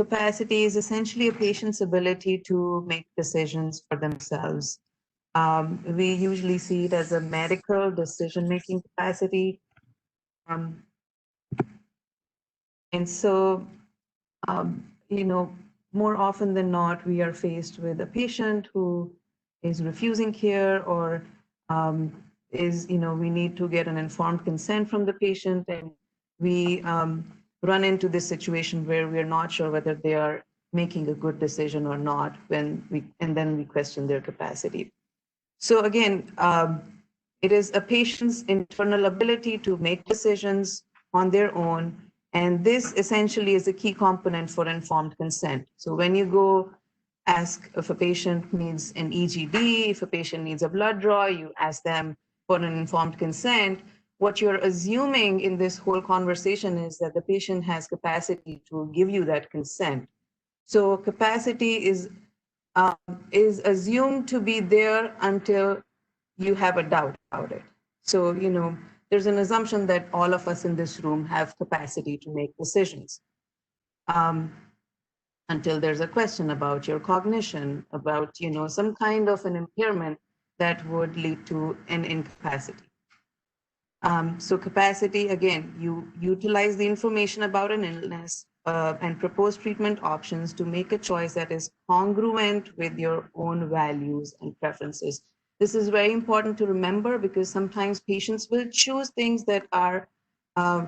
capacity is essentially a patient's ability to make decisions for themselves. We usually see it as a medical decision-making capacity. Um, and so, you know, more often than not, we are faced with a patient who is refusing care or we need to get an informed consent from the patient, and we run into this situation where we are not sure whether they are making a good decision or not and then we question their capacity. So again, it is a patient's internal ability to make decisions on their own. And this essentially is a key component for informed consent. So when you go ask if a patient needs an EGD, if a patient needs a blood draw, you ask them for an informed consent. What you're assuming in this whole conversation is that the patient has capacity to give you that consent. So capacity is assumed to be there until you have a doubt about it. So, there's an assumption that all of us in this room have capacity to make decisions until there's a question about your cognition, about, some kind of an impairment that would lead to an incapacity. So capacity, again, you utilize the information about an illness and propose treatment options to make a choice that is congruent with your own values and preferences. This is very important to remember because sometimes patients will choose things that are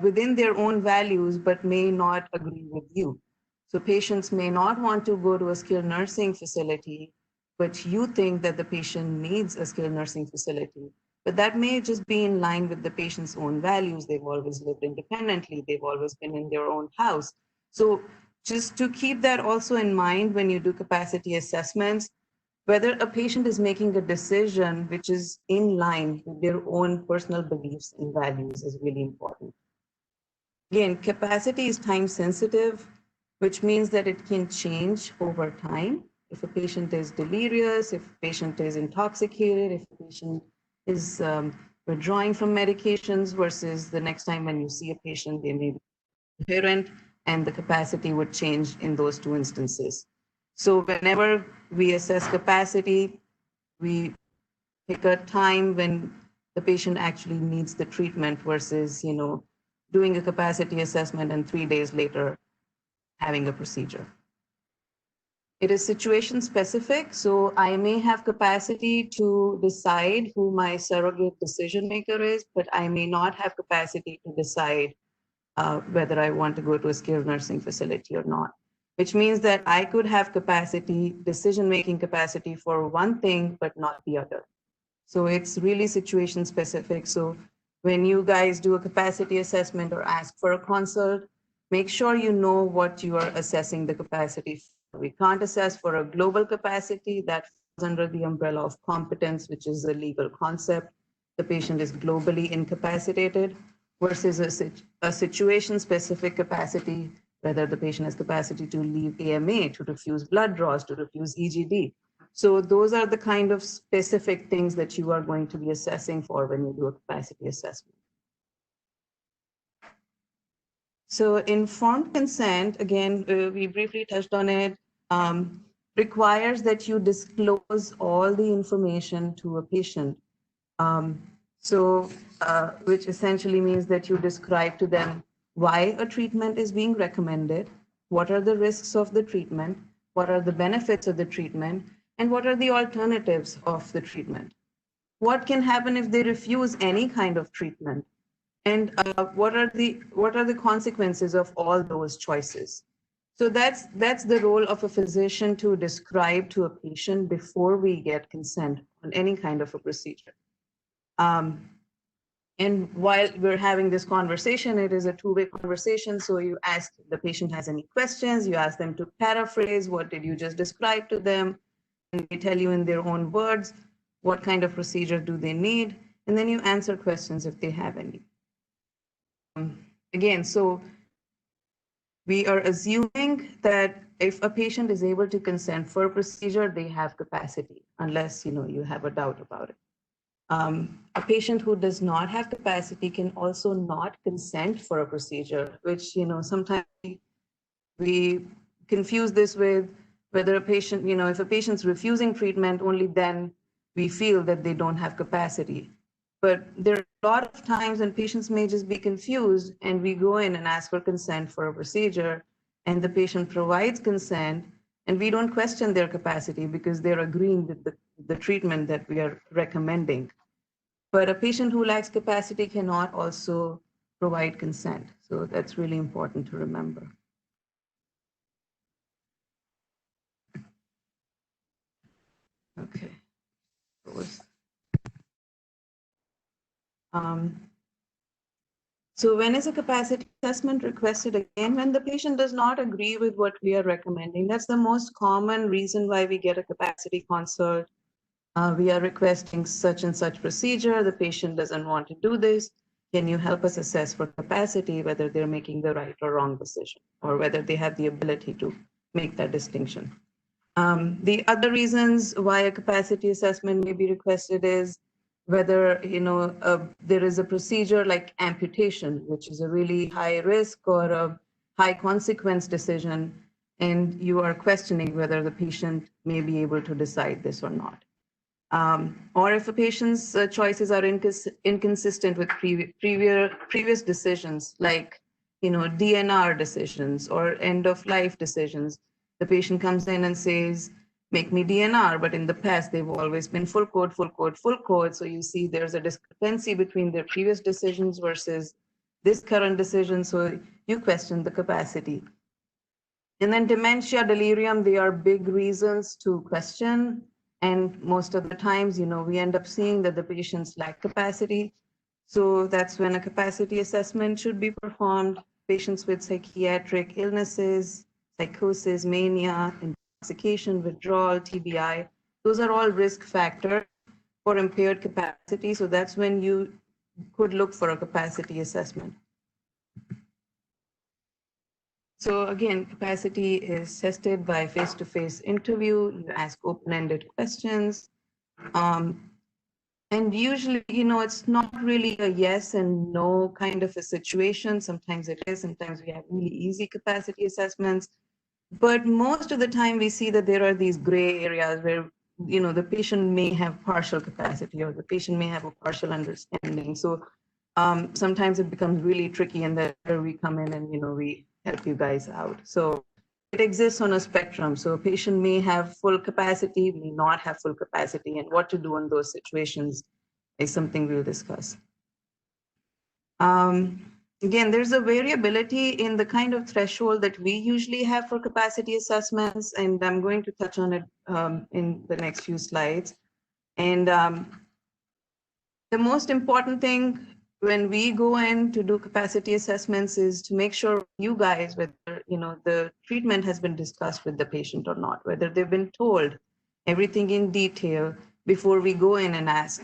within their own values but may not agree with you. So patients may not want to go to a skilled nursing facility, but you think that the patient needs a skilled nursing facility. But that may just be in line with the patient's own values. They've always lived independently. They've always been in their own house. So just to keep that also in mind when you do capacity assessments, whether a patient is making a decision which is in line with their own personal beliefs and values is really important. Again, capacity is time sensitive, which means that it can change over time. If a patient is delirious, if a patient is intoxicated, if a patient is withdrawing from medications versus the next time when you see a patient, they may be coherent, and the capacity would change in those two instances. So whenever we assess capacity, we pick a time when the patient actually needs the treatment versus, doing a capacity assessment and 3 days later having a procedure. It is situation specific, so I may have capacity to decide who my surrogate decision maker is, but I may not have capacity to decide whether I want to go to a skilled nursing facility or not, which means that I could have capacity, decision-making capacity for one thing, but not the other. So it's really situation specific. So when you guys do a capacity assessment or ask for a consult, make sure you know what you are assessing the capacity for. We can't assess for a global capacity that falls under the umbrella of competence, which is a legal concept. The patient is globally incapacitated versus a situation-specific capacity, whether the patient has capacity to leave AMA, to refuse blood draws, to refuse EGD. So those are the kind of specific things that you are going to be assessing for when you do a capacity assessment. So informed consent, again, we briefly touched on it, requires that you disclose all the information to a patient. Which essentially means that you describe to them why a treatment is being recommended, what are the risks of the treatment, what are the benefits of the treatment, and what are the alternatives of the treatment. What can happen if they refuse any kind of treatment? And what are the consequences of all those choices? So that's the role of a physician to describe to a patient before we get consent on any kind of a procedure. And while we're having this conversation, it is a two-way conversation. So you ask the patient has any questions, you ask them to paraphrase what did you just describe to them, and they tell you in their own words what kind of procedure do they need, and then you answer questions if they have any. Again, so we are assuming that if a patient is able to consent for a procedure, they have capacity, unless you have a doubt about it. A patient who does not have capacity can also not consent for a procedure, which sometimes we confuse this with whether a patient, if a patient's refusing treatment, only then we feel that they don't have capacity. But there are a lot of times when patients may just be confused and we go in and ask for consent for a procedure and the patient provides consent and we don't question their capacity because they're agreeing with the treatment that we are recommending. But a patient who lacks capacity cannot also provide consent. So that's really important to remember. Okay. So when is a capacity assessment requested? Again, when the patient does not agree with what we are recommending. That's the most common reason why we get a capacity consult. We are requesting such and such procedure. The patient doesn't want to do this. Can you help us assess for capacity, whether they're making the right or wrong decision, or whether they have the ability to make that distinction? The other reasons why a capacity assessment may be requested is whether there is a procedure like amputation, which is a really high risk or a high consequence decision, and you are questioning whether the patient may be able to decide this or not. Or if a patient's choices are inconsistent with previous decisions, like DNR decisions or end of life decisions. The patient comes in and says, make me DNR, but in the past they've always been full code, full code, full code. So you see there's a discrepancy between their previous decisions versus this current decision. So you question the capacity. And then dementia, delirium, they are big reasons to question. And most of the times, we end up seeing that the patients lack capacity. So that's when a capacity assessment should be performed. Patients with psychiatric illnesses, psychosis, mania, intoxication, withdrawal, TBI, those are all risk factors for impaired capacity. So that's when you could look for a capacity assessment. So again, capacity is tested by face-to-face interview. You ask open-ended questions. And usually, it's not really a yes and no kind of a situation. Sometimes it is, sometimes we have really easy capacity assessments. But most of the time we see that there are these gray areas where, the patient may have partial capacity or the patient may have a partial understanding. So sometimes it becomes really tricky and then we come in and, we help you guys out. So it exists on a spectrum. So a patient may have full capacity, may not have full capacity, and what to do in those situations is something we'll discuss. Again, there's a variability in the kind of threshold that we usually have for capacity assessments, and I'm going to touch on it in the next few slides. And the most important thing when we go in to do capacity assessments is to make sure you guys, whether the treatment has been discussed with the patient or not, whether they've been told everything in detail before we go in and ask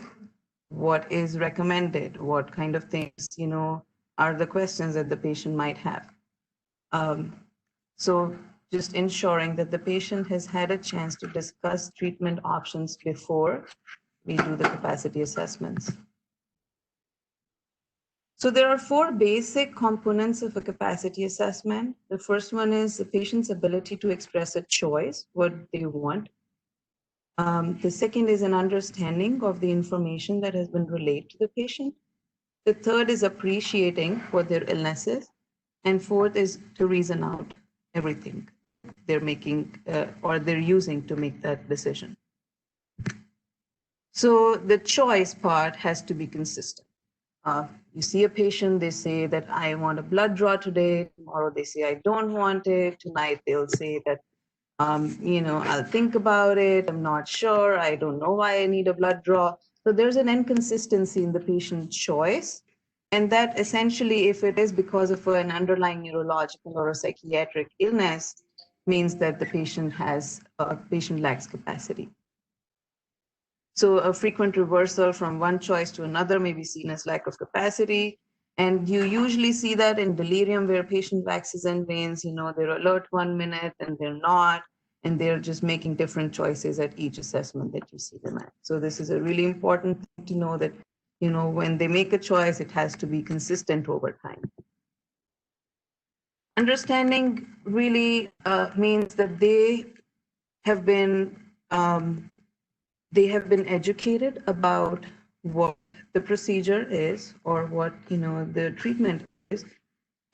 what is recommended, what kind of things are the questions that the patient might have. So just ensuring that the patient has had a chance to discuss treatment options before we do the capacity assessments. So there are 4 basic components of a capacity assessment. The first one is the patient's ability to express a choice, what they want. The second is an understanding of the information that has been relayed to the patient. The third is appreciating what their illness is. And fourth is to reason out everything they're making or they're using to make that decision. So the choice part has to be consistent. You see a patient, they say that I want a blood draw today. Tomorrow they say I don't want it. Tonight they'll say that, I'll think about it. I'm not sure. I don't know why I need a blood draw. So there's an inconsistency in the patient's choice. And that essentially, if it is because of an underlying neurological or a psychiatric illness, means that the patient lacks capacity. So a frequent reversal from one choice to another may be seen as lack of capacity. And you usually see that in delirium where patient waxes and wanes, they're alert 1 minute and they're not, and they're just making different choices at each assessment that you see them at. So this is a really important thing to know that, when they make a choice, it has to be consistent over time. Understanding really means that have been um, they have been educated about what the procedure is or what the treatment is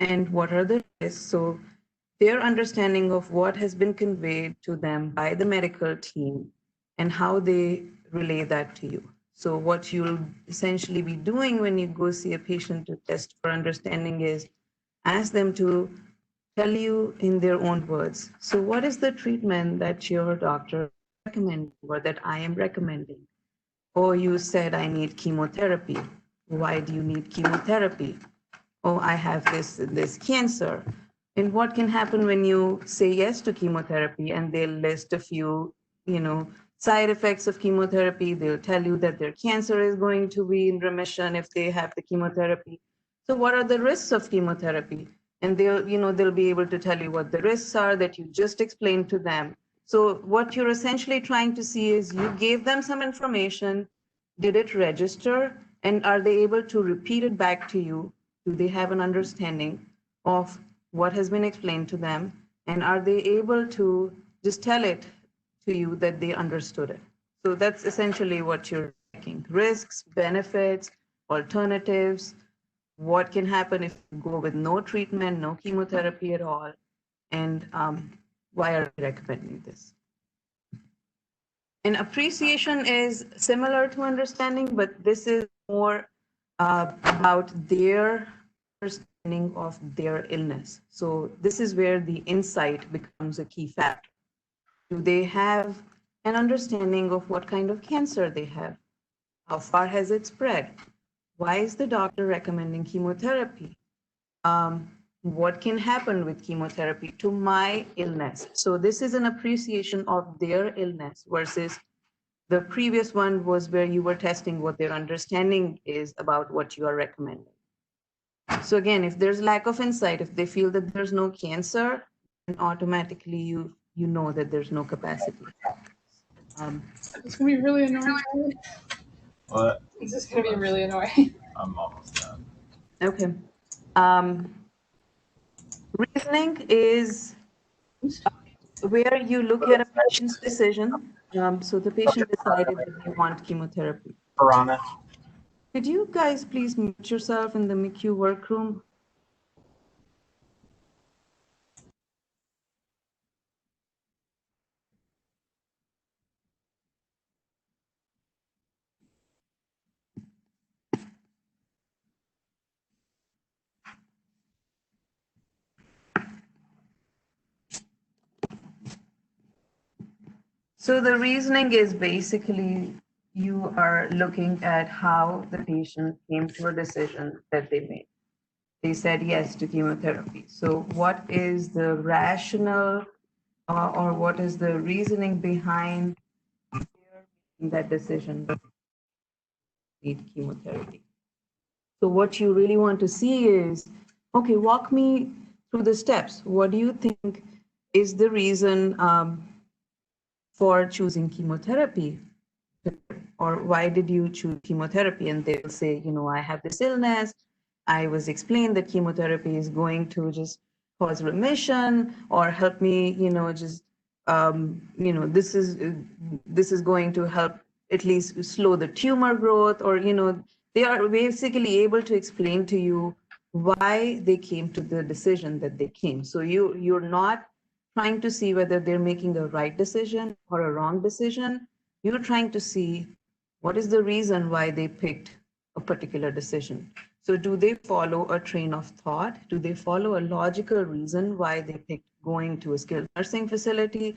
and what are the risks. So their understanding of what has been conveyed to them by the medical team and how they relay that to you. So what you'll essentially be doing when you go see a patient to test for understanding is ask them to tell you in their own words. So what is the treatment that your doctor recommended or that I am recommending? Oh, you said I need chemotherapy. Why do you need chemotherapy? Oh, I have this cancer. And what can happen when you say yes to chemotherapy and they'll list a few, side effects of chemotherapy. They'll tell you that their cancer is going to be in remission if they have the chemotherapy. So what are the risks of chemotherapy? And they'll be able to tell you what the risks are that you just explained to them. So what you're essentially trying to see is you gave them some information, did it register, and are they able to repeat it back to you? Do they have an understanding of what has been explained to them? And are they able to just tell it to you that they understood it? So that's essentially what you're checking: risks, benefits, alternatives, what can happen if you go with no treatment, no chemotherapy at all, and why are they recommending this? And appreciation is similar to understanding, but this is more about their understanding of their illness. So this is where the insight becomes a key factor. Do they have an understanding of what kind of cancer they have? How far has it spread? Why is the doctor recommending chemotherapy? What can happen with chemotherapy to my illness? So this is an appreciation of their illness versus the previous one was where you were testing what their understanding is about what you are recommending. So again, if there's lack of insight, if they feel that there's no cancer, then automatically you know that there's no capacity. It's gonna be really annoying. What? It's just gonna be really annoying. I'm almost done. Okay. Reasoning is where you look at a patient's decision. So the patient decided that they want chemotherapy. Piranha. Could you guys please mute yourself in the MICU workroom? So the reasoning is basically you are looking at how the patient came to a decision that they made. They said yes to chemotherapy. So what is the rationale or what is the reasoning behind that decision to need chemotherapy? So what you really want to see is, okay, walk me through the steps. What do you think is the reason for choosing chemotherapy? Or why did you choose chemotherapy? And they'll say, I have this illness. I was explained that chemotherapy is going to just cause remission or help me, just, this is going to help at least slow the tumor growth, or, they are basically able to explain to you why they came to the decision that they came. So you're not trying to see whether they're making a right decision or a wrong decision. You're trying to see what is the reason why they picked a particular decision. So do they follow a train of thought? Do they follow a logical reason why they picked going to a skilled nursing facility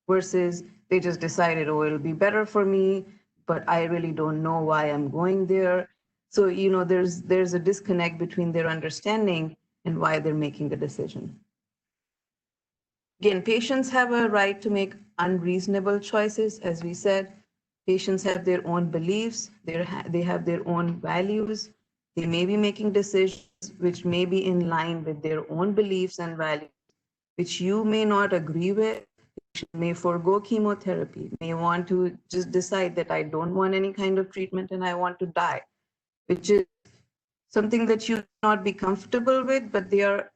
versus they just decided, oh, it'll be better for me, but I really don't know why I'm going there. So, there's a disconnect between their understanding and why they're making a decision. Again, patients have a right to make unreasonable choices. As we said, patients have their own beliefs, they have their own values. They may be making decisions which may be in line with their own beliefs and values, which you may not agree with. May forego chemotherapy, may want to just decide that I don't want any kind of treatment and I want to die, which is something that you not be comfortable with, but they are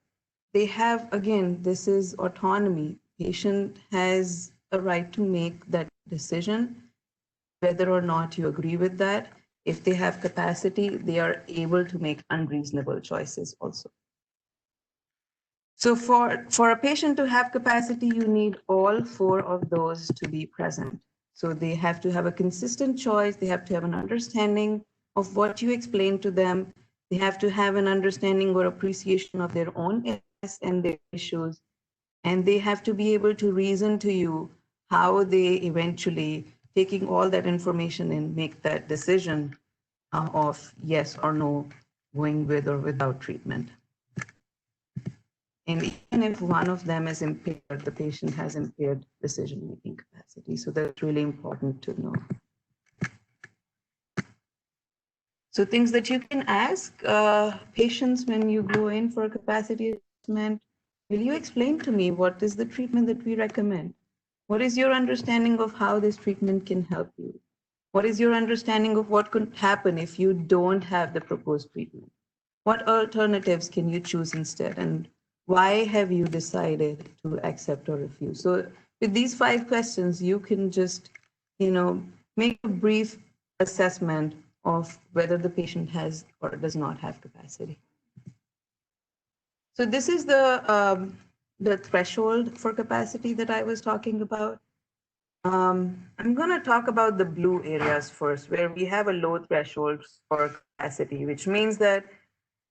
they have, again, this is autonomy. Patient has a right to make that decision, whether or not you agree with that. If they have capacity, they are able to make unreasonable choices also. So for a patient to have capacity, you need all four of those to be present. So they have to have a consistent choice. They have to have an understanding of what you explain to them. They have to have an understanding or appreciation of their own illness and their issues. And they have to be able to reason to you how they eventually, taking all that information in, make that decision of yes or no, going with or without treatment. And even if one of them is impaired, the patient has impaired decision-making capacity. So that's really important to know. So things that you can ask patients when you go in for a capacity assessment, will you explain to me what is the treatment that we recommend? What is your understanding of how this treatment can help you? What is your understanding of what could happen if you don't have the proposed treatment? What alternatives can you choose instead? And why have you decided to accept or refuse? So with these 5 questions, you can just, make a brief assessment of whether the patient has or does not have capacity. So this is the threshold for capacity that I was talking about. I'm going to talk about the blue areas first, where we have a low threshold for capacity, which means that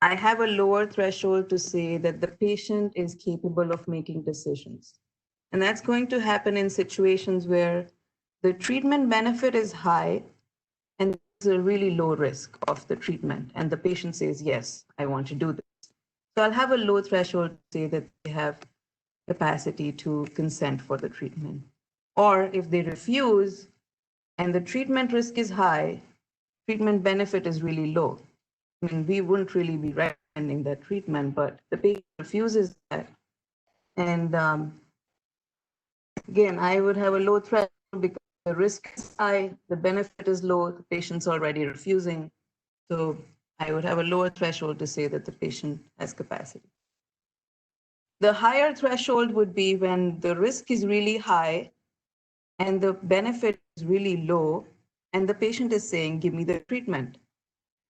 I have a lower threshold to say that the patient is capable of making decisions. And that's going to happen in situations where the treatment benefit is high and there's a really low risk of the treatment. And the patient says, yes, I want to do this. So I'll have a low threshold to say that they have capacity to consent for the treatment. Or if they refuse and the treatment risk is high, treatment benefit is really low. I mean, we wouldn't really be recommending that treatment, but the patient refuses that. And again, I would have a low threshold because the risk is high, the benefit is low, the patient's already refusing. So I would have a lower threshold to say that the patient has capacity. The higher threshold would be when the risk is really high and the benefit is really low, and the patient is saying, give me the treatment.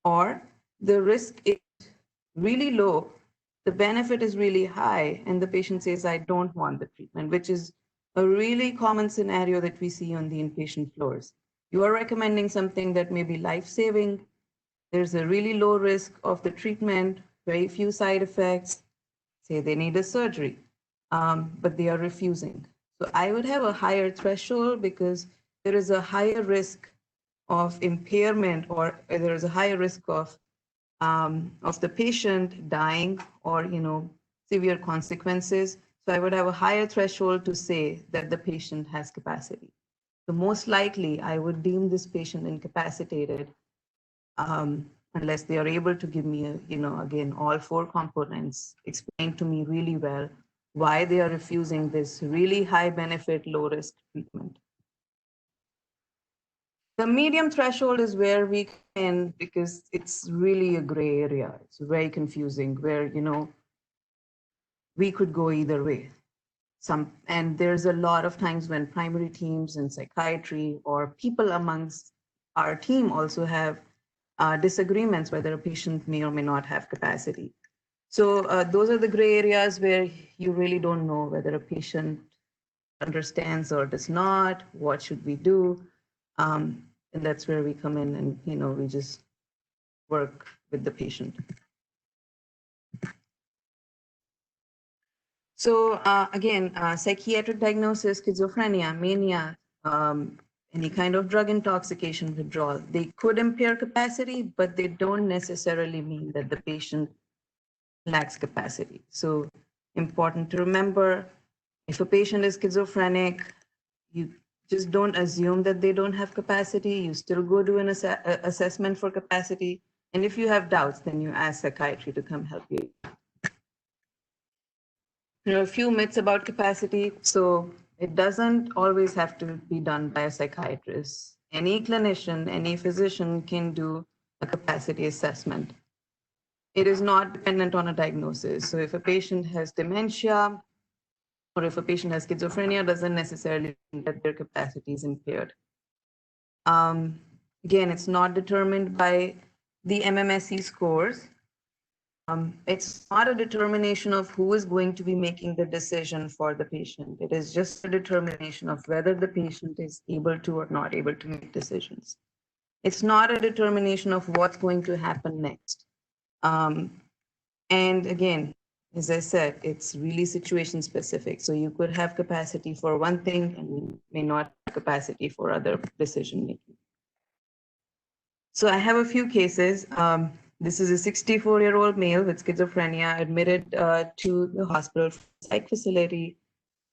Or the risk is really low, the benefit is really high, and the patient says, I don't want the treatment, which is a really common scenario that we see on the inpatient floors. You are recommending something that may be life-saving. There's a really low risk of the treatment, very few side effects. Say they need a surgery, but they are refusing. So I would have a higher threshold because there is a higher risk of impairment, or there is a higher risk of the patient dying or severe consequences. So I would have a higher threshold to say that the patient has capacity. So most likely I would deem this patient incapacitated unless they are able to give me again, all 4 components, explain to me really well why they are refusing this really high benefit, low risk treatment. The medium threshold is where we can, because it's really a gray area. It's very confusing where, we could go either way. And there's a lot of times when primary teams in psychiatry or people amongst our team also have disagreements whether a patient may or may not have capacity. So those are the gray areas where you really don't know whether a patient understands or does not, what should we do? And that's where we come in and, we just work with the patient. So again, psychiatric diagnosis, schizophrenia, mania, any kind of drug intoxication withdrawal, they could impair capacity, but they don't necessarily mean that the patient lacks capacity. So important to remember, if a patient is schizophrenic, you just don't assume that they don't have capacity. You still go do an assessment for capacity. And if you have doubts, then you ask psychiatry to come help you. There are a few myths about capacity. So it doesn't always have to be done by a psychiatrist. Any clinician, any physician can do a capacity assessment. It is not dependent on a diagnosis. So if a patient has dementia or if a patient has schizophrenia, doesn't necessarily mean that their capacity is impaired. Again, it's not determined by the MMSE scores. It's not a determination of who is going to be making the decision for the patient. It is just a determination of whether the patient is able to or not able to make decisions. It's not a determination of what's going to happen next. And again, as I said, it's really situation specific. So you could have capacity for one thing and you may not have capacity for other decision making. So I have a few cases. This is a 64-year-old male with schizophrenia admitted to the hospital psych facility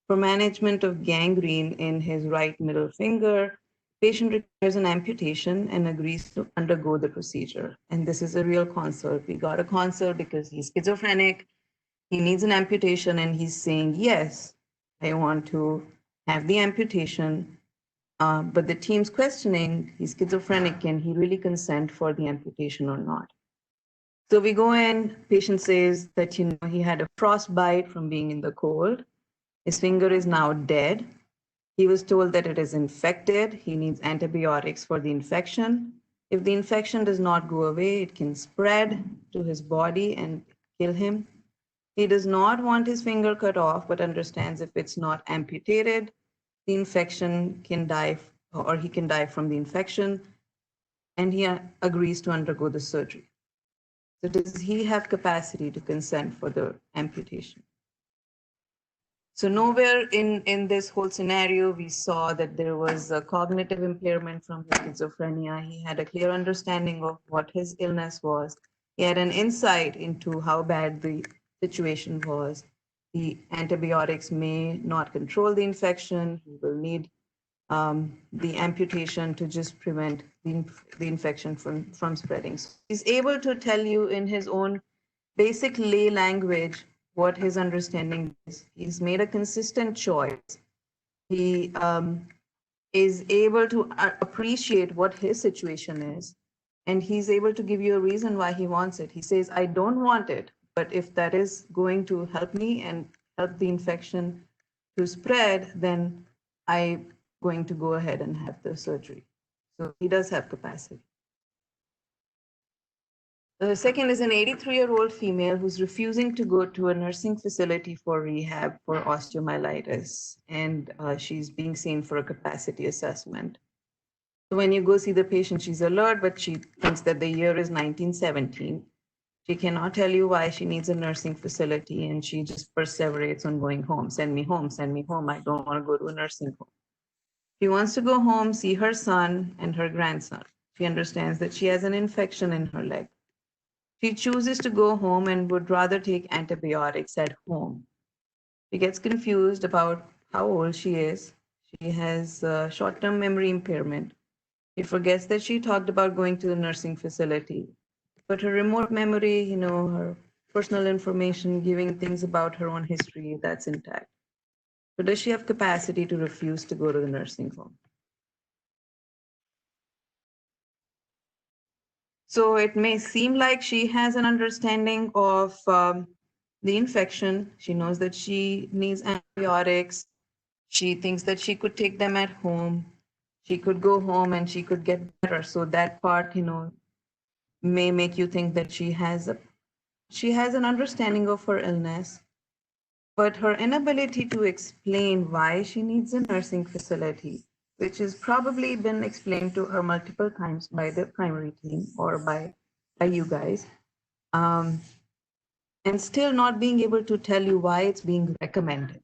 for management of gangrene in his right middle finger. Patient requires an amputation and agrees to undergo the procedure. And this is a real consult. We got a consult because he's schizophrenic. He needs an amputation and he's saying, yes, I want to have the amputation. But the team's questioning, he's schizophrenic, can he really consent for the amputation or not? So we go in, patient says that, he had a frostbite from being in the cold. His finger is now dead. He was told that it is infected. He needs antibiotics for the infection. If the infection does not go away, it can spread to his body and kill him. He does not want his finger cut off, but understands if it's not amputated, the infection can die, or he can die from the infection, and he agrees to undergo the surgery. So does he have capacity to consent for the amputation? So nowhere in this whole scenario, we saw that there was a cognitive impairment from his schizophrenia. He had a clear understanding of what his illness was. He had an insight into how bad the situation was. The antibiotics may not control the infection. He will need the amputation to just prevent the infection from spreading. So he's able to tell you in his own basic lay language what his understanding is. He's made a consistent choice. He is able to appreciate what his situation is, and he's able to give you a reason why he wants it. He says, I don't want it, but if that is going to help me and help the infection to spread, then I'm going to go ahead and have the surgery. So he does have capacity. The second is an 83-year-old female who's refusing to go to a nursing facility for rehab for osteomyelitis, and she's being seen for a capacity assessment. So when you go see the patient, she's alert, but she thinks that the year is 1917. She cannot tell you why she needs a nursing facility, and she just perseverates on going home. Send me home, send me home. I don't want to go to a nursing home. She wants to go home, see her son and her grandson. She understands that she has an infection in her leg. She chooses to go home and would rather take antibiotics at home. She gets confused about how old she is. She has short-term memory impairment. She forgets that she talked about going to the nursing facility. But her remote memory, her personal information, giving things about her own history, that's intact. So does she have capacity to refuse to go to the nursing home? So it may seem like she has an understanding of the infection. She knows that she needs antibiotics. She thinks that she could take them at home. She could go home and she could get better. So that part, may make you think that she has an understanding of her illness, but her inability to explain why she needs a nursing facility, which has probably been explained to her multiple times by the primary team or by you guys, and still not being able to tell you why it's being recommended,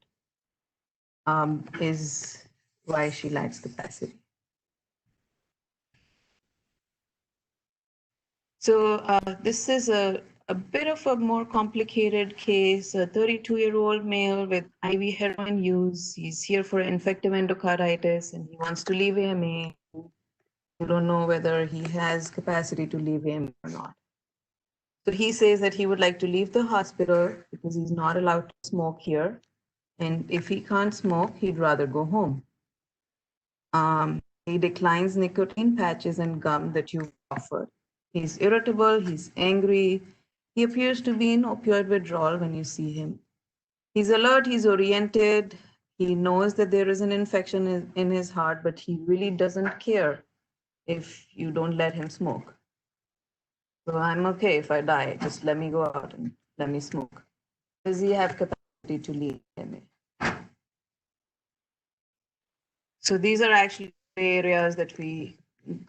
is why she lacks capacity. So this is a bit of a more complicated case, a 32-year-old male with IV heroin use. He's here for infective endocarditis and he wants to leave AMA. You don't know whether he has capacity to leave AMA or not. So he says that he would like to leave the hospital because he's not allowed to smoke here. And if he can't smoke, he'd rather go home. He declines nicotine patches and gum that you offered. He's irritable, he's angry, He appears to be in opioid withdrawal when you see him. He's alert, he's oriented, he knows that there is an infection in his heart, but he really doesn't care if you don't let him smoke. So I'm okay if I die, just let me go out and let me smoke. Does he have capacity to lead MA? So these are actually areas that we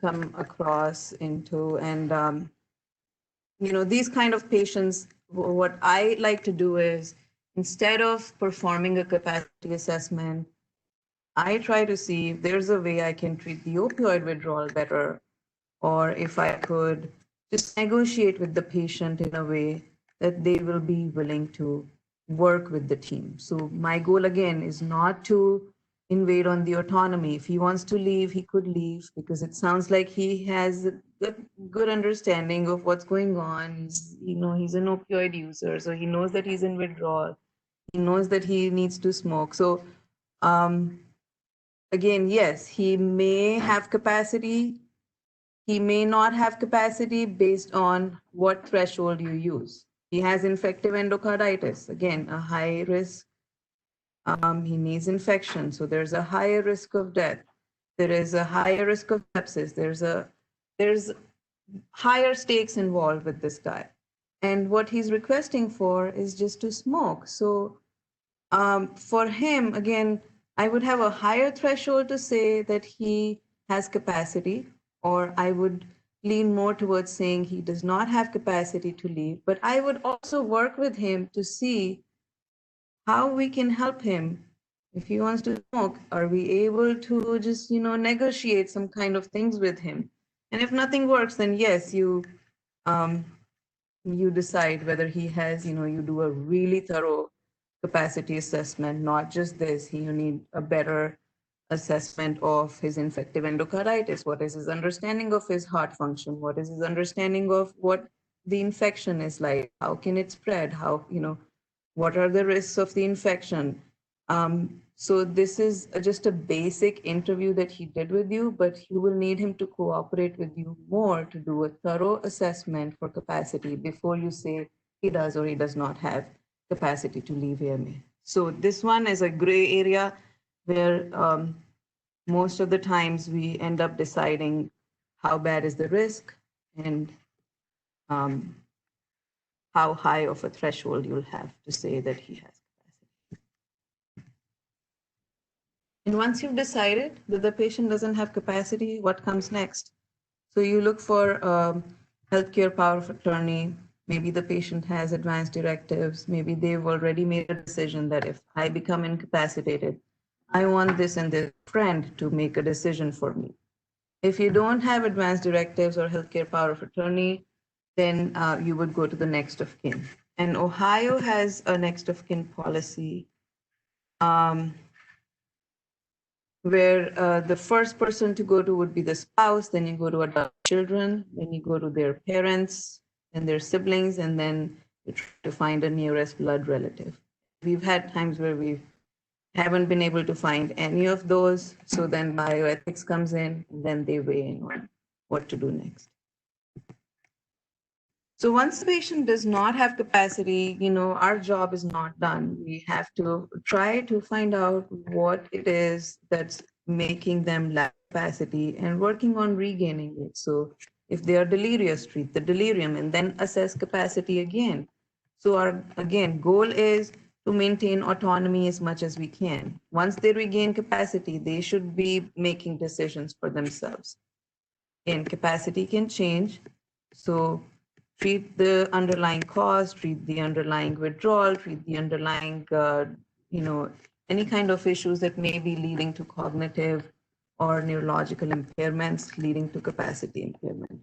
come across into, and these kind of patients, what I like to do is, instead of performing a capacity assessment, I try to see if there's a way I can treat the opioid withdrawal better, or if I could just negotiate with the patient in a way that they will be willing to work with the team. So my goal again is not to invade on the autonomy. If he wants to leave, he could leave, because it sounds like he has a good understanding of what's going on. He's an opioid user, so he knows that he's in withdrawal. He knows that he needs to smoke. So again, yes, he may have capacity. He may not have capacity based on what threshold you use. He has infective endocarditis, again, a high risk. He needs infection, so there's a higher risk of death. There is a higher risk of sepsis. There's higher stakes involved with this guy. And what he's requesting for is just to smoke. So for him, again, I would have a higher threshold to say that he has capacity, or I would lean more towards saying he does not have capacity to leave. But I would also work with him to see how we can help him. If he wants to smoke, are we able to just, negotiate some kind of things with him? And if nothing works, then yes, you decide whether he has, you do a really thorough capacity assessment, not just this. You need a better assessment of his infective endocarditis. What is his understanding of his heart function? What is his understanding of what the infection is like? How can it spread? What are the risks of the infection? So this is just a basic interview that he did with you, but you will need him to cooperate with you more to do a thorough assessment for capacity before you say he does or he does not have capacity to leave AMA. So this one is a gray area where most of the times we end up deciding how bad is the risk and how high of a threshold you'll have to say that he has capacity. And once you've decided that the patient doesn't have capacity, what comes next? So you look for healthcare power of attorney. Maybe the patient has advanced directives. Maybe they've already made a decision that if I become incapacitated, I want this and this friend to make a decision for me. If you don't have advanced directives or healthcare power of attorney, then you would go to the next of kin. And Ohio has a next of kin policy where the first person to go to would be the spouse, then you go to adult children, then you go to their parents and their siblings, and then you try to find a nearest blood relative. We've had times where we haven't been able to find any of those, so then bioethics comes in, and then they weigh in on what to do next. So once the patient does not have capacity, our job is not done. We have to try to find out what it is that's making them lack capacity and working on regaining it. So if they are delirious, treat the delirium and then assess capacity again. So our, again, goal is to maintain autonomy as much as we can. Once they regain capacity, they should be making decisions for themselves. And capacity can change. So treat the underlying cause, treat the underlying withdrawal, treat the underlying, any kind of issues that may be leading to cognitive or neurological impairments leading to capacity impairment.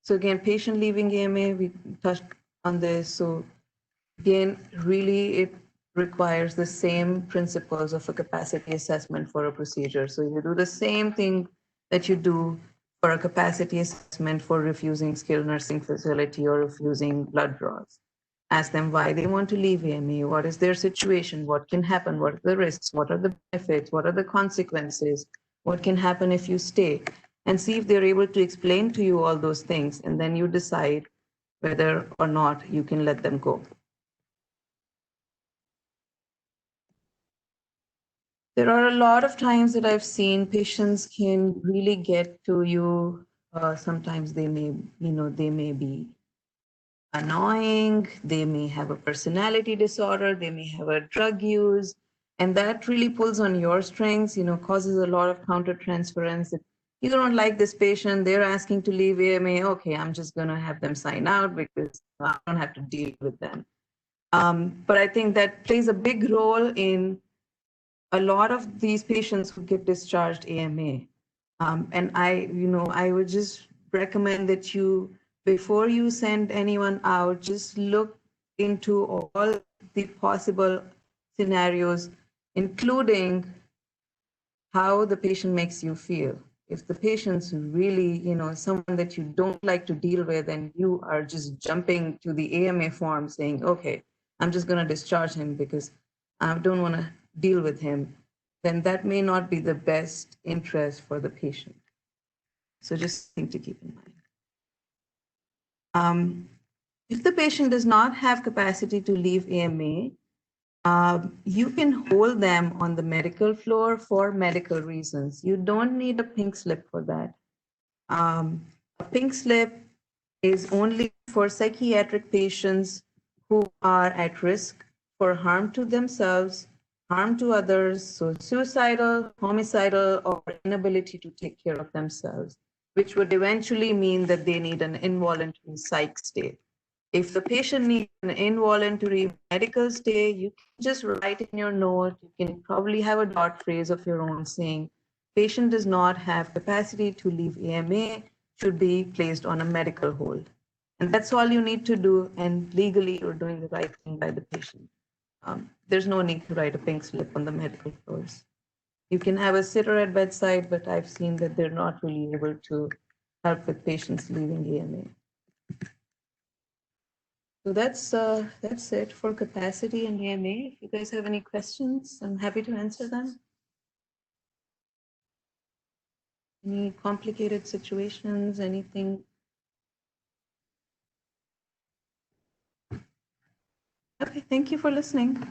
So again, patient leaving AMA, we touched on this. So again, really it requires the same principles of a capacity assessment for a procedure. So you do the same thing that you do for a capacity assessment for refusing skilled nursing facility or refusing blood draws. Ask them why they want to leave AMA, what is their situation, what can happen, what are the risks, what are the benefits, what are the consequences, what can happen if you stay. and see if they're able to explain to you all those things, and then you decide whether or not you can let them go. There are a lot of times that I've seen patients can really get to you. Sometimes they may be annoying, they may have a personality disorder, they may have a drug use, and that really pulls on your strings, causes a lot of countertransference. You don't like this patient, they're asking to leave AMA, okay, I'm just going to have them sign out because I don't have to deal with them. But I think that plays a big role in a lot of these patients who get discharged AMA. And I would just recommend that before you send anyone out, just look into all the possible scenarios, including how the patient makes you feel. If the patient's really, someone that you don't like to deal with, and you are just jumping to the AMA form saying, okay, I'm just going to discharge him because I don't want to deal with him, then that may not be the best interest for the patient. So just something to keep in mind. If the patient does not have capacity to leave AMA, you can hold them on the medical floor for medical reasons. You don't need a pink slip for that. A pink slip is only for psychiatric patients who are at risk for harm to themselves, harm to others, so suicidal, homicidal, or inability to take care of themselves, which would eventually mean that they need an involuntary psych stay. If the patient needs an involuntary medical stay, you can just write in your note, you can probably have a dot phrase of your own saying, patient does not have capacity to leave AMA, should be placed on a medical hold. And that's all you need to do, and legally you're doing the right thing by the patient. There's no need to write a pink slip on the medical floors. You can have a sitter at bedside, but I've seen that they're not really able to help with patients leaving AMA. So that's it for capacity and AMA. If you guys have any questions, I'm happy to answer them. Any complicated situations, anything? Okay, thank you for listening.